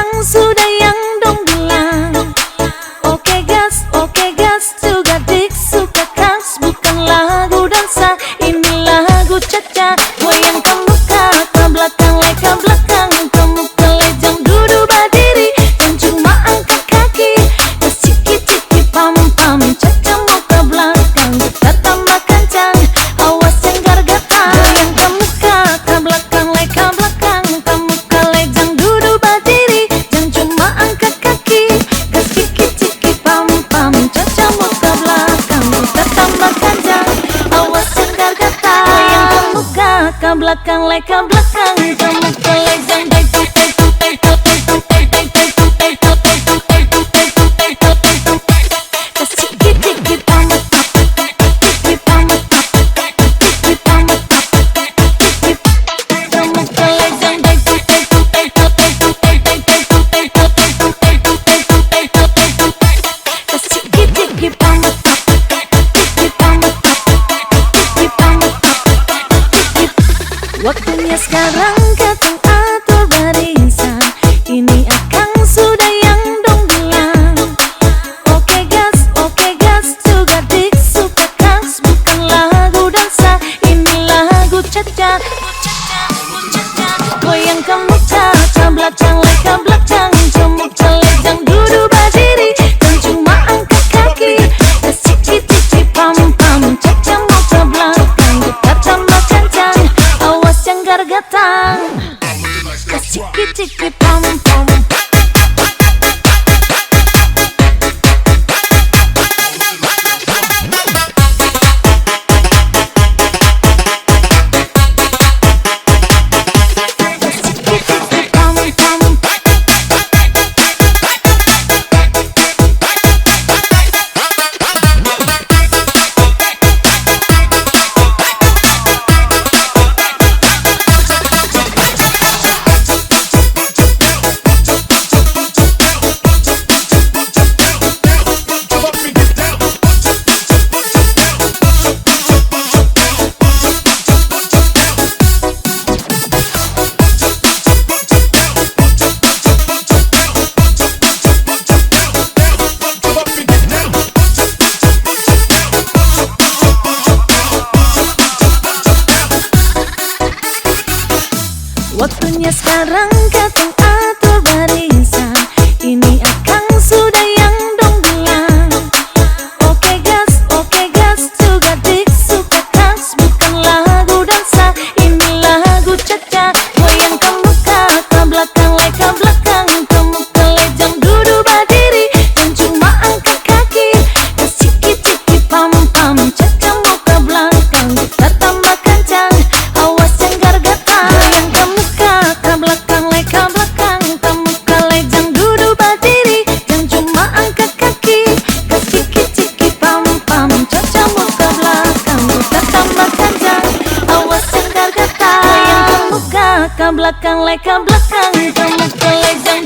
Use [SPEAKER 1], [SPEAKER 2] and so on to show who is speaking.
[SPEAKER 1] akan sudah yang dong bilang. Oke gas, juga dik suka kas. Bukan lagu dansa, ini lagu caca. Goyang ke muka, ke belakang, leka belakang. Ke muka lejang, duduk berdiri. Dan cuma angkat kaki. Gas ciki-ciki pam-pam. Caca muka belakang, kita tambah kencang. Awas cenggar gatal. Goyang ke muka, ke belakang, leka belakang. Ke muka lejang, duduk berdiri. Dan cuma angkat kaki. Gas ciki-ciki pam-pam. Caca muka belakang, kita tambah kencang. Awas cenggar gatal. Goyang ke muka, ke belakang, leka belakang. Ke muka lejang, waktunya sekarang katong atur barisan. Ini akan sudah yang dong bilang. Oke gas, juga dik suka kas. Bukan lagu dansa, ini lagu caca. Goyang ke muka, ke belakang, leka belakang. Cemuk celejang, duduk berdiri. Dan cuma angkat kaki. Gas ciki-ciki pam-pam. Caca mau ke belakang, kita tambah kencang. Awas cenggar gatang. Gas ciki-ciki pam-pam. Waktunya sekarang katong atur barisan. Ini akan sudah yang dong bilang. Oke gas, juga dik suka kas. Bukan lagu dansa, ini lagu caca. Goyang ke muka, ke belakang, leka belakang. Ke muka lejang, duduk berdiri. Dan cuma angkat kaki. Gas ciki-ciki pam-pam. Caca muka belakang, kita tambah kencang. Awas cenggar gatal. Goyang ke muka, ke belakang, leka belakang. Ke muka lejang, duduk berdiri. Dan cuma angkat kaki. Gas ciki-ciki pam-pam. Caca muka belakang, kita tambah kencang. Awas cenggar gatal. Goyang ke muka, ke belakang, leka belakang. Ke muka lejang,